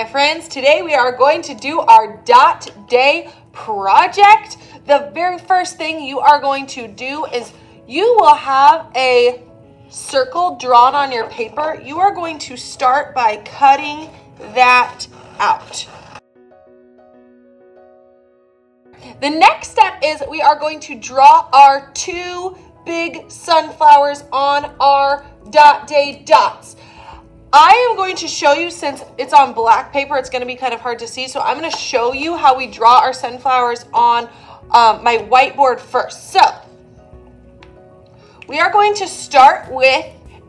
my friends. Today we are going to do our dot day project. The very first thing you are going to do is you will have a circle drawn on your paper. You are going to start by cutting that out. The next step is we are going to draw our two big sunflowers on our dot day dots. I am going to show you, since it's on black paper, it's going to be kind of hard to see. So I'm going to show you how we draw our sunflowers on my whiteboard first. So we are going to start with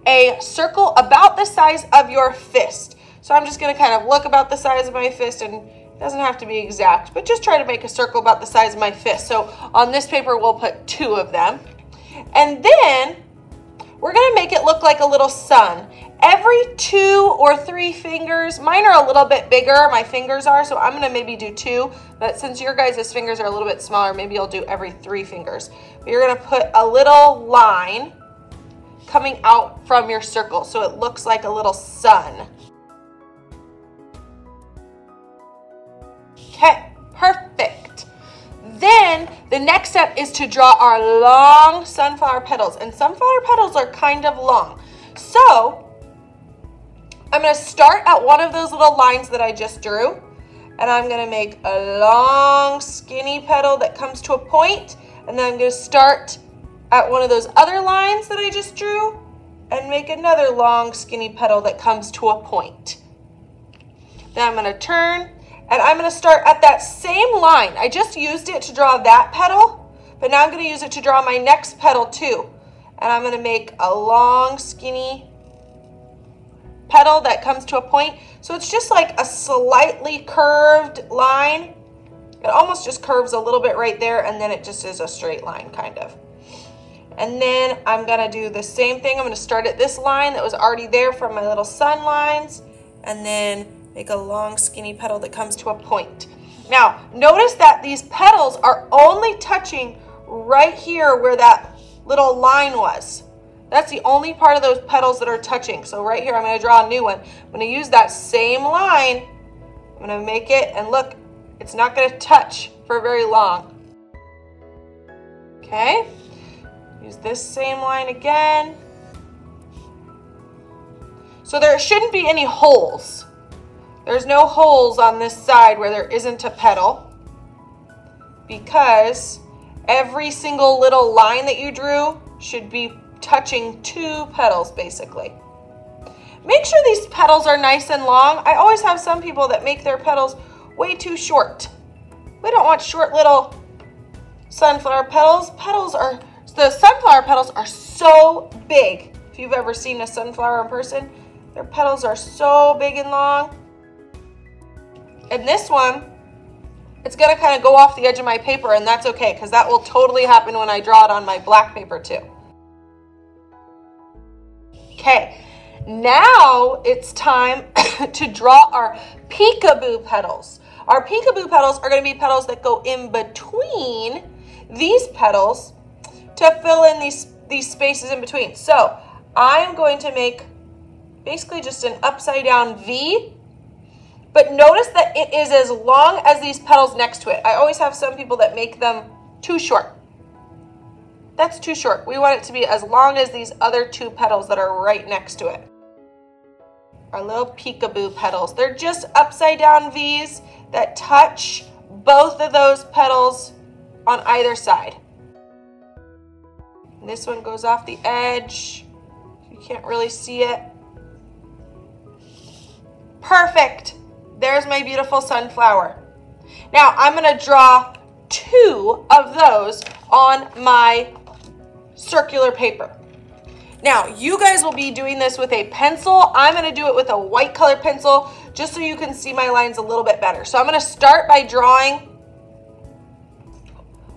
a circle about the size of your fist. So I'm just going to kind of look about the size of my fist, and it doesn't have to be exact, but just try to make a circle about the size of my fist. So on this paper, we'll put two of them. And then we're going to make it look like a little sun. Every 2 or 3 fingers, mine are a little bit bigger, my fingers are, so I'm going to maybe do 2, but since your guys' fingers are a little bit smaller, maybe you'll do every 3 fingers. But you're going to put a little line coming out from your circle so it looks like a little sun. Okay, perfect. Then the next step is to draw our long sunflower petals, and sunflower petals are kind of long. So I'm going to start at one of those little lines that I just drew, and I'm going to make a long skinny petal that comes to a point, and then I'm going to start at one of those other lines that I just drew and make another long skinny petal that comes to a point. Then I'm going to turn, and I'm going to start at that same line. I just used it to draw that petal, but now I'm going to use it to draw my next petal too. And I'm going to make a long skinny petal that comes to a point. So it's just like a slightly curved line. It almost just curves a little bit right there, and then it just is a straight line kind of. And then I'm going to do the same thing. I'm going to start at this line that was already there from my little sun lines, and then make a long skinny petal that comes to a point. Now notice that these petals are only touching right here where that little line was. That's the only part of those petals that are touching. So right here, I'm going to draw a new one. I'm going to use that same line. I'm going to make it, and look, it's not going to touch for very long. Okay, use this same line again. So there shouldn't be any holes. There's no holes on this side where there isn't a petal, because every single little line that you drew should be touching 2 petals basically. Make sure these petals are nice and long. I always have some people that make their petals way too short. We don't want short little sunflower petals. The sunflower petals are so big. If you've ever seen a sunflower in person, their petals are so big and long. And this one, it's going to kind of go off the edge of my paper, and that's okay, because that will totally happen when I draw it on my black paper too. Okay, now it's time to draw our peekaboo petals. Our peekaboo petals are going to be petals that go in between these petals to fill in these spaces in between. So I'm going to make basically just an upside down V. But notice that it is as long as these petals next to it. I always have some people that make them too short. That's too short. We want it to be as long as these other 2 petals that are right next to it. Our little peekaboo petals. They're just upside down V's that touch both of those petals on either side. And this one goes off the edge. You can't really see it. Perfect. There's my beautiful sunflower. Now I'm going to draw 2 of those on my circular paper. Now you guys will be doing this with a pencil. I'm going to do it with a white color pencil just so you can see my lines a little bit better. So I'm going to start by drawing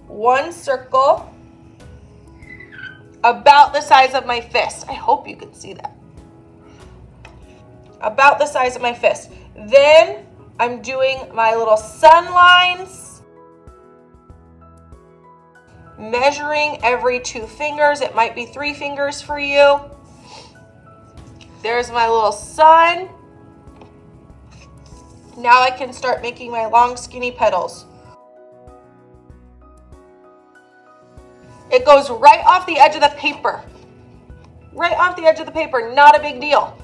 one circle about the size of my fist. I hope you can see that. About the size of my fist. Then I'm doing my little sun lines, measuring every 2 fingers. It might be 3 fingers for you. There's my little sun. Now I can start making my long skinny petals. It goes right off the edge of the paper. Right off the edge of the paper, not a big deal.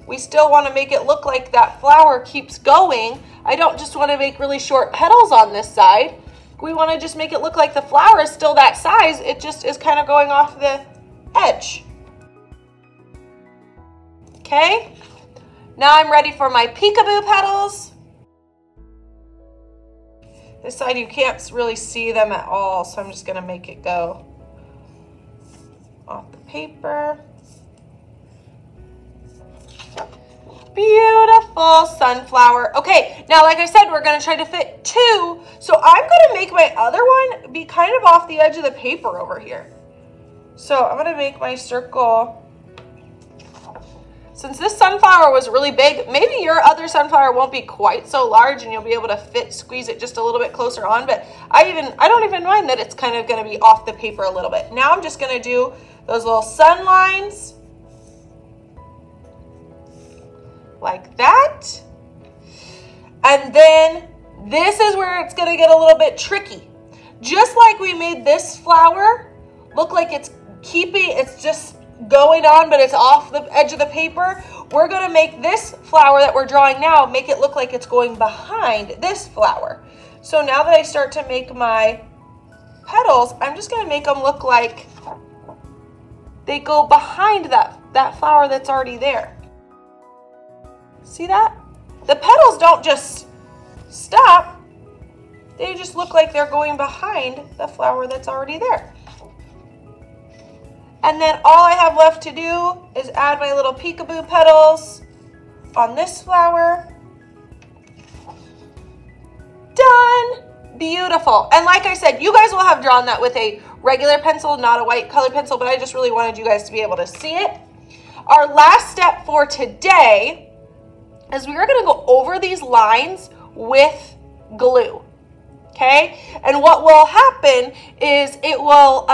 We still want to make it look like that flower keeps going. I don't just want to make really short petals on this side. We want to just make it look like the flower is still that size. It just is kind of going off the edge. Okay, now I'm ready for my peekaboo petals. This side you can't really see them at all, so I'm just gonna make it go off the paper. Beautiful sunflower. Okay, now like I said, we're gonna try to fit 2. So I'm gonna make my other one be kind of off the edge of the paper over here. So I'm gonna make my circle. Since this sunflower was really big, maybe your other sunflower won't be quite so large and you'll be able to squeeze it just a little bit closer on, but I don't even mind that it's kind of gonna be off the paper a little bit. Now I'm just gonna do those little sun lines like that. And then this is where it's gonna get a little bit tricky. Just like we made this flower look like it's just going on, but it's off the edge of the paper, we're gonna make this flower that we're drawing now, make it look like it's going behind this flower. So now that I start to make my petals, I'm just gonna make them look like they go behind that flower that's already there. See that? The petals don't just stop, they just look like they're going behind the flower that's already there. And then all I have left to do is add my little peekaboo petals on this flower. Done! Beautiful. And like I said, you guys will have drawn that with a regular pencil, not a white colored pencil, but I just really wanted you guys to be able to see it. Our last step for today is we are going to go over these lines with glue. Okay? And what will happen is it will...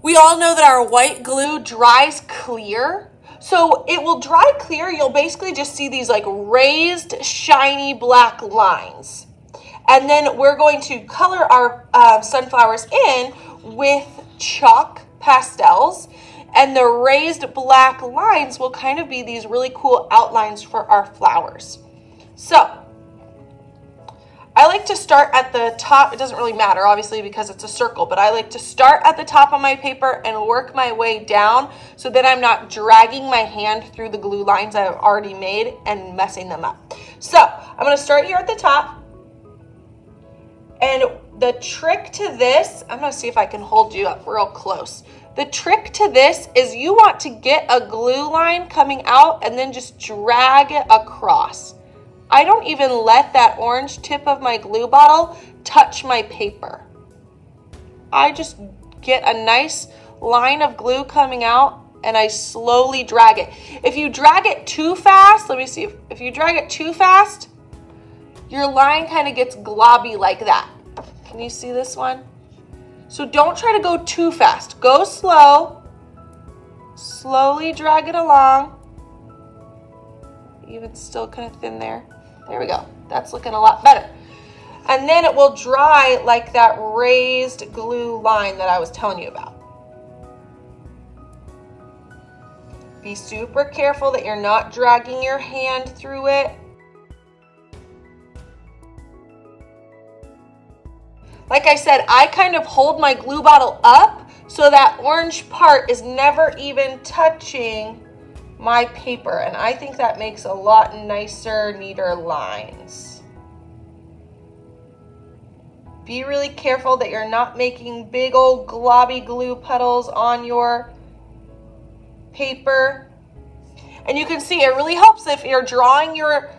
we all know that our white glue dries clear. So it will dry clear. You'll basically just see these like raised, shiny black lines. And then we're going to color our sunflowers in with chalk pastels. And the raised black lines will kind of be these really cool outlines for our flowers. So I like to start at the top. It doesn't really matter, obviously, because it's a circle, but I like to start at the top of my paper and work my way down so that I'm not dragging my hand through the glue lines I've already made and messing them up. So I'm going to start here at the top. And the trick to this, I'm going to see if I can hold you up real close. The trick to this is you want to get a glue line coming out and then just drag it across. I don't even let that orange tip of my glue bottle touch my paper. I just get a nice line of glue coming out and I slowly drag it. If you drag it too fast, let me see, if you drag it too fast, your line kind of gets globby like that. Can you see this one? So don't try to go too fast. Go slow. Slowly drag it along. Even still kind of thin there. There we go. That's looking a lot better. And then it will dry like that raised glue line that I was telling you about. Be super careful that you're not dragging your hand through it. Like I said, I kind of hold my glue bottle up so that orange part is never even touching my paper, and I think that makes a lot nicer, neater lines. Be really careful that you're not making big old globby glue puddles on your paper. And you can see it really helps if you're drawing your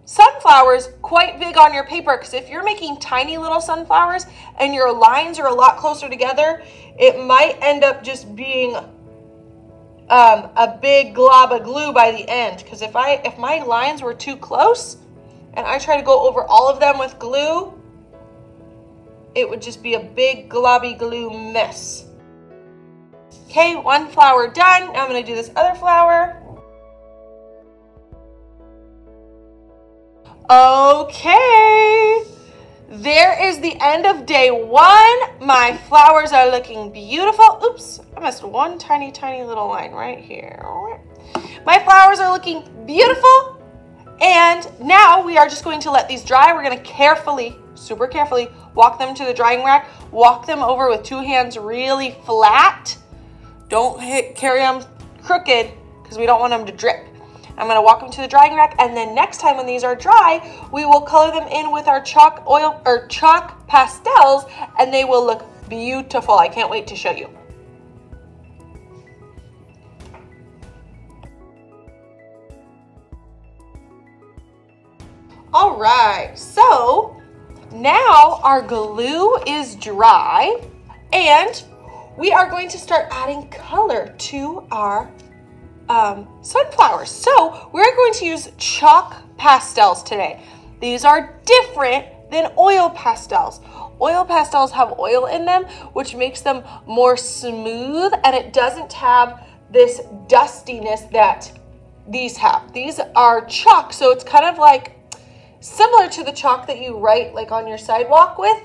sunflowers quite big on your paper, because if you're making tiny little sunflowers and your lines are a lot closer together, it might end up just being a big glob of glue by the end. Because if my lines were too close and I try to go over all of them with glue, it would just be a big globby glue mess. Okay, one flower done. Now I'm going to do this other flower. Okay, there is the end of day 1. My flowers are looking beautiful. Oops, I missed one tiny little line right here. My flowers are looking beautiful, and now we are just going to let these dry. We're going to carefully, super carefully, walk them to the drying rack. Walk them over with 2 hands really flat. Don't carry them crooked because we don't want them to drip. I'm going to walk them to the drying rack, and then next time when these are dry, we will color them in with our chalk oil or chalk pastels, and they will look beautiful. I can't wait to show you. All right, so now our glue is dry, and we are going to start adding color to our sunflowers. So we're going to use chalk pastels today. These are different than oil pastels. Oil pastels have oil in them, which makes them more smooth, and it doesn't have this dustiness that these have. These are chalk, so it's kind of like similar to the chalk that you write like on your sidewalk with.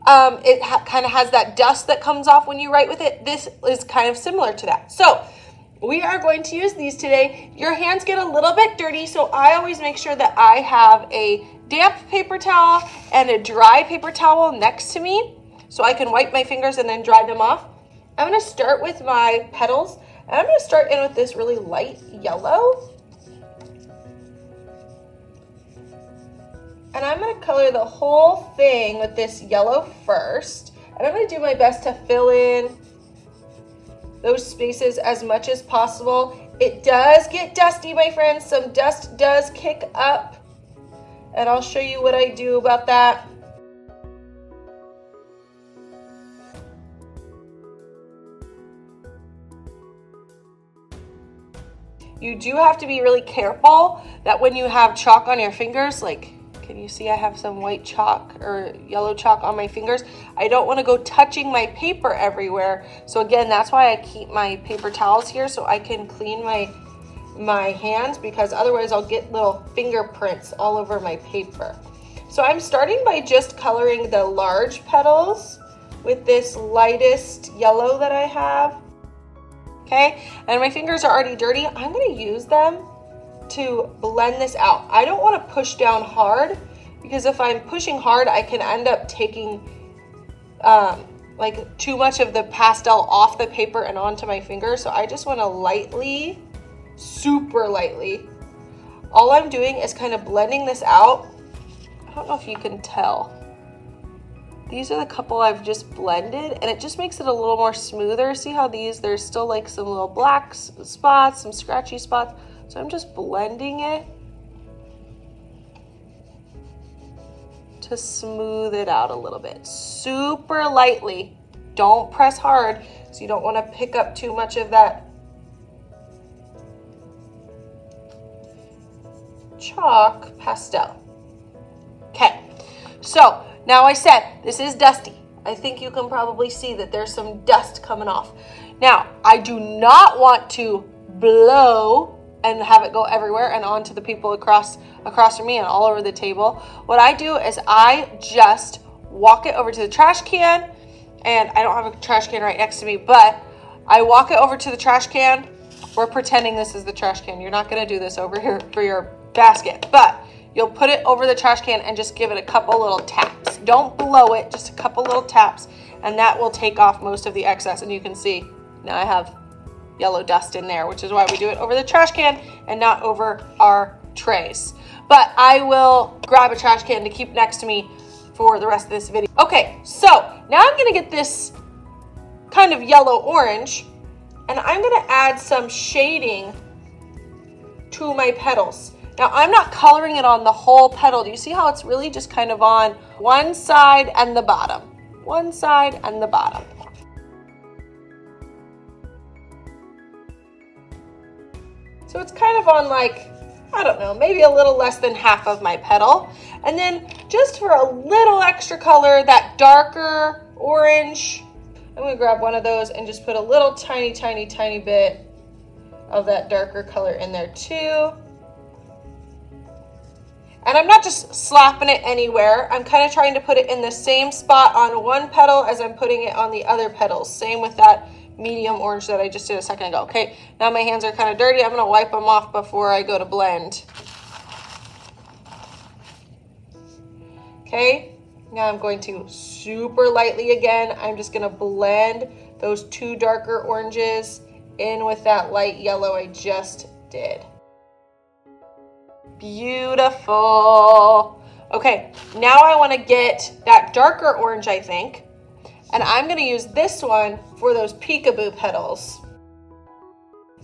It kind of has that dust that comes off when you write with it. This is kind of similar to that. So we are going to use these today. Your hands get a little bit dirty, so I always make sure that I have a damp paper towel and a dry paper towel next to me so I can wipe my fingers and then dry them off. I'm going to start with my petals, and I'm going to start in with this really light yellow. And I'm going to color the whole thing with this yellow first. And I'm going to do my best to fill in those spaces as much as possible. It does get dusty, my friends. Some dust does kick up, and I'll show you what I do about that. You do have to be really careful that when you have chalk on your fingers, like, can you see I have some white chalk or yellow chalk on my fingers? I don't want to go touching my paper everywhere. So again, that's why I keep my paper towels here so I can clean my hands, because otherwise I'll get little fingerprints all over my paper. So I'm starting by just coloring the large petals with this lightest yellow that I have. Okay, and my fingers are already dirty. I'm going to use them to blend this out. I don't want to push down hard, because if I'm pushing hard, I can end up taking like too much of the pastel off the paper and onto my fingers. So I just want to lightly, super lightly, all I'm doing is kind of blending this out. I don't know if you can tell. These are the couple I've just blended, and it just makes it a little more smoother. See how there's still like some little black spots, some scratchy spots. So I'm just blending it to smooth it out a little bit, super lightly. Don't press hard, so you don't want to pick up too much of that chalk pastel. Okay, so now I said this is dusty. I think you can probably see that there's some dust coming off. Now, I do not want to blow and have it go everywhere and onto the people across from me and all over the table. What I do is I just walk it over to the trash can, and I don't have a trash can right next to me, but I walk it over to the trash can. We're pretending this is the trash can. You're not gonna do this over here for your basket, but you'll put it over the trash can and just give it a couple little taps. Don't blow it, just a couple little taps, and that will take off most of the excess. And you can see now I have yellow dust in there, which is why we do it over the trash can and not over our trays. But I will grab a trash can to keep next to me for the rest of this video. Okay, so now I'm gonna get this kind of yellow orange, and I'm gonna add some shading to my petals. Now I'm not coloring it on the whole petal. Do you see how it's really just kind of on one side and the bottom? One side and the bottom. So it's kind of on like, I don't know, maybe a little less than half of my petal. And then just for a little extra color, that darker orange, I'm gonna grab one of those and just put a little tiny bit of that darker color in there too. And I'm not just slapping it anywhere. I'm kind of trying to put it in the same spot on one petal as I'm putting it on the other petals. Same with that medium orange that I just did a second ago. Okay, now my hands are kind of dirty. I'm gonna wipe them off before I go to blend. Okay, now I'm going to super lightly again. I'm just gonna blend those two darker oranges in with that light yellow I just did. Beautiful. Okay, now I want to get that darker orange, I think, and I'm going to use this one for those peekaboo petals.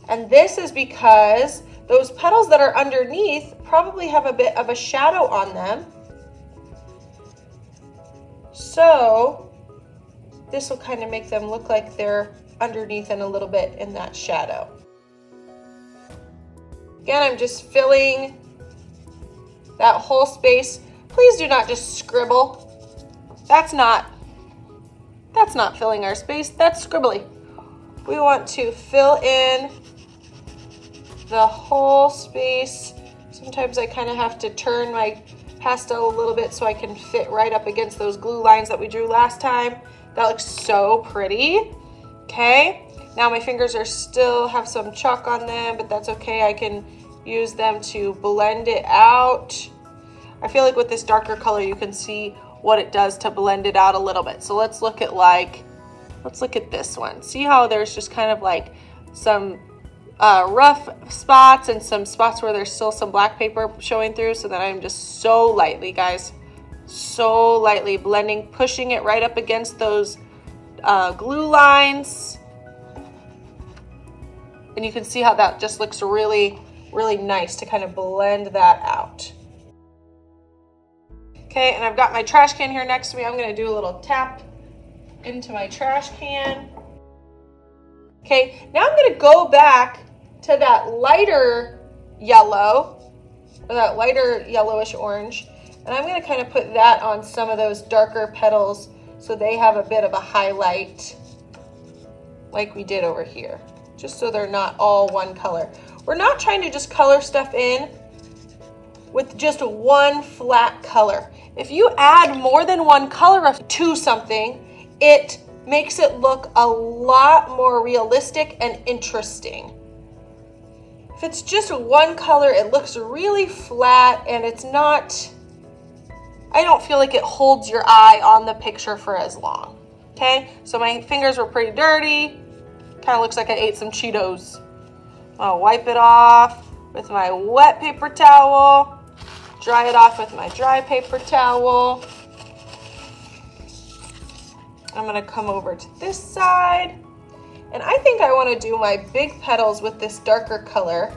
And this is because those petals that are underneath probably have a bit of a shadow on them. So this will kind of make them look like they're underneath and a little bit in that shadow. Again, I'm just filling that whole space. Please do not just scribble. That's not filling our space. That's scribbly. We want to fill in the whole space. Sometimes I kind of have to turn my pastel a little bit so I can fit right up against those glue lines that we drew last time. That looks so pretty. Okay, now my fingers are still have some chalk on them, but that's okay. I can use them to blend it out. I feel like with this darker color you can see what it does to blend it out a little bit. So let's look at this one. See how there's just kind of like some rough spots and some spots where there's still some black paper showing through. So then I'm just so lightly, guys, so lightly blending, pushing it right up against those glue lines. And you can see how that just looks really, really nice to kind of blend that out. Okay, and I've got my trash can here next to me. I'm gonna do a little tap into my trash can. Okay, now I'm gonna go back to that lighter yellow, or that lighter yellowish orange, and I'm gonna kind of put that on some of those darker petals so they have a bit of a highlight like we did over here, just so they're not all one color. We're not trying to just color stuff in with just one flat color. If you add more than one color to something, it makes it look a lot more realistic and interesting. If it's just one color, it looks really flat and it's not, I don't feel like it holds your eye on the picture for as long. Okay, so my fingers were pretty dirty. Kind of looks like I ate some Cheetos. I'll wipe it off with my wet paper towel. Dry it off with my dry paper towel. I'm gonna come over to this side. And I think I wanna do my big petals with this darker color.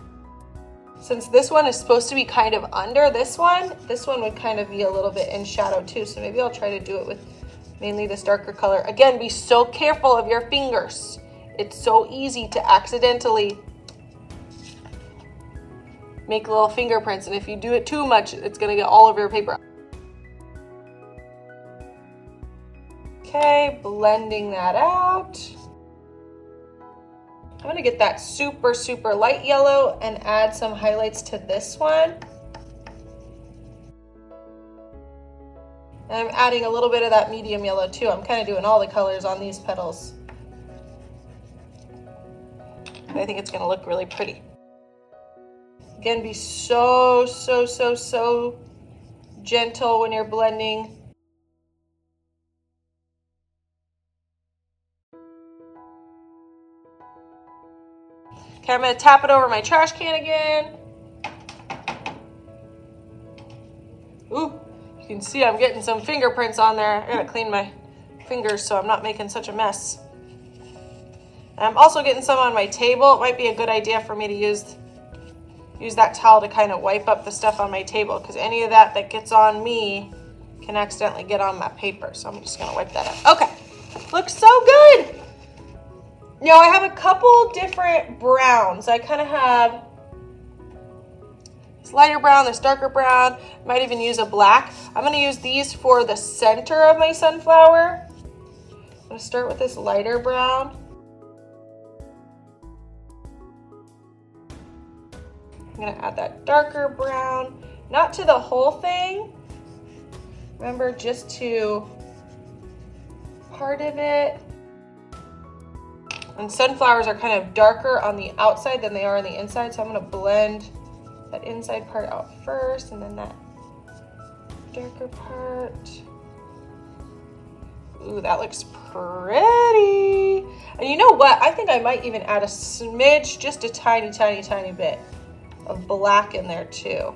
Since this one is supposed to be kind of under this one would kind of be a little bit in shadow too. So maybe I'll try to do it with mainly this darker color. Again, be so careful of your fingers. It's so easy to accidentally make little fingerprints, and if you do it too much, it's gonna get all over your paper. Okay, blending that out. I'm gonna get that super, super light yellow and add some highlights to this one. And I'm adding a little bit of that medium yellow too. I'm kind of doing all the colors on these petals. I think it's gonna look really pretty. Again, be so, so, so, so gentle when you're blending. Okay, I'm gonna tap it over my trash can again. Ooh, you can see I'm getting some fingerprints on there. I gotta clean my fingers so I'm not making such a mess. And I'm also getting some on my table. It might be a good idea for me to use that towel to kind of wipe up the stuff on my table, because any of that gets on me can accidentally get on my paper. So I'm just gonna wipe that up. Okay, looks so good. Now I have a couple different browns. I kind of have this lighter brown, this darker brown. Might even use a black. I'm gonna use these for the center of my sunflower. I'm gonna start with this lighter brown. I'm gonna add that darker brown, not to the whole thing. Remember, just to part of it. And sunflowers are kind of darker on the outside than they are on the inside, so I'm gonna blend that inside part out first and then that darker part. Ooh, that looks pretty. And you know what? I think I might even add a smidge, just a tiny, tiny, tiny bit of black in there too.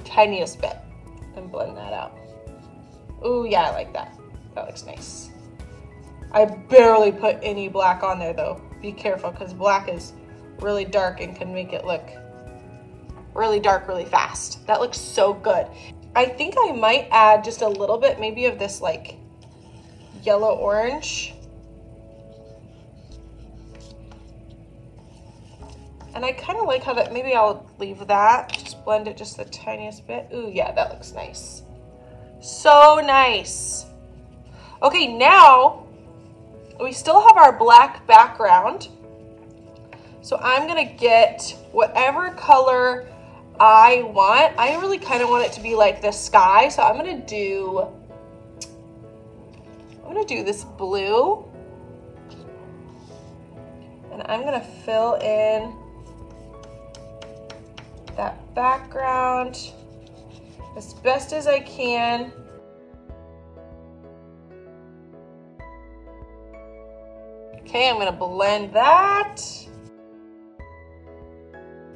Tiniest bit. And blend that out. Ooh, yeah, I like that. That looks nice. I barely put any black on there though. Be careful, because black is really dark and can make it look really dark really fast. That looks so good. I think I might add just a little bit maybe of this like yellow orange. And I kind of like how that, maybe I'll leave that, just blend it just the tiniest bit. Ooh, yeah, that looks nice. So nice. Okay, now we still have our black background. So I'm gonna get whatever color I want. I really kind of want it to be like the sky. So I'm gonna do this blue. And I'm gonna fill in that background as best as I can. Okay, I'm gonna blend that.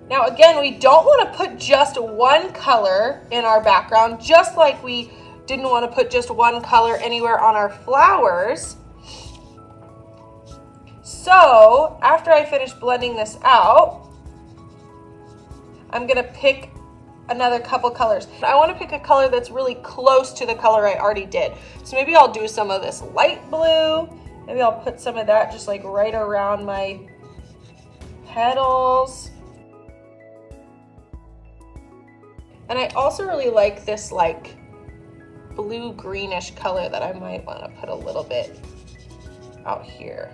Now again, we don't want to put just one color in our background, just like we didn't want to put just one color anywhere on our flowers. So after I finish blending this out, I'm gonna pick another couple colors. I want to pick a color that's really close to the color I already did. So maybe I'll do some of this light blue. Maybe I'll put some of that just like right around my petals. And I also really like this like blue greenish color that I might want to put a little bit out here.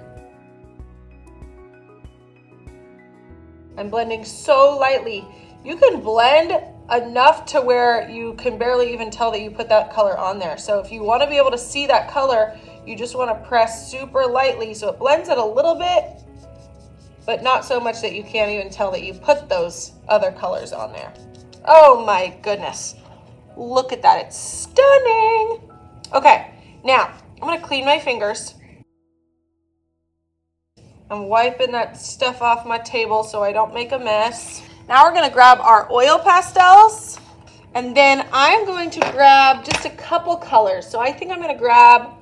I'm blending so lightly. You can blend enough to where you can barely even tell that you put that color on there. So if you want to be able to see that color, you just want to press super lightly so it blends it a little bit, but not so much that you can't even tell that you put those other colors on there. Oh my goodness. Look at that, it's stunning. Okay, now I'm gonna clean my fingers. I'm wiping that stuff off my table so I don't make a mess. Now we're gonna grab our oil pastels, and then I'm going to grab just a couple colors. So I think I'm gonna grab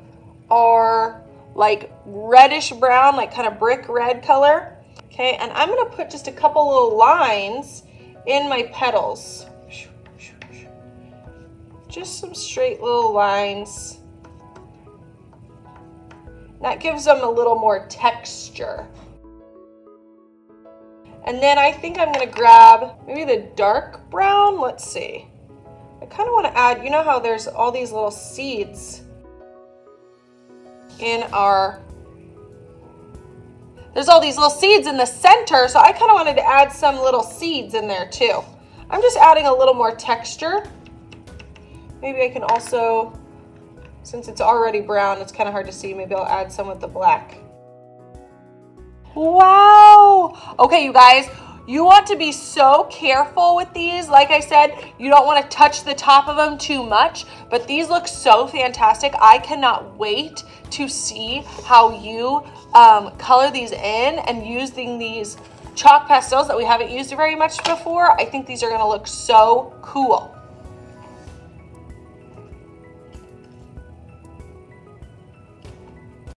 our like reddish brown, like kind of brick red color. Okay, and I'm gonna put just a couple little lines in my petals. Just some straight little lines. That gives them a little more texture. And then I think I'm gonna grab maybe the dark brown. Let's see. I kind of want to add, you know how there's all these little seeds in our, there's all these little seeds in the center, so I kind of wanted to add some little seeds in there too. I'm just adding a little more texture. Maybe I can also, since it's already brown, it's kind of hard to see, maybe I'll add some with the black. Wow! Okay, you guys, you want to be so careful with these. Like I said, you don't want to touch the top of them too much, but these look so fantastic. I cannot wait to see how you color these in and using these chalk pastels that we haven't used very much before. I think these are going to look so cool.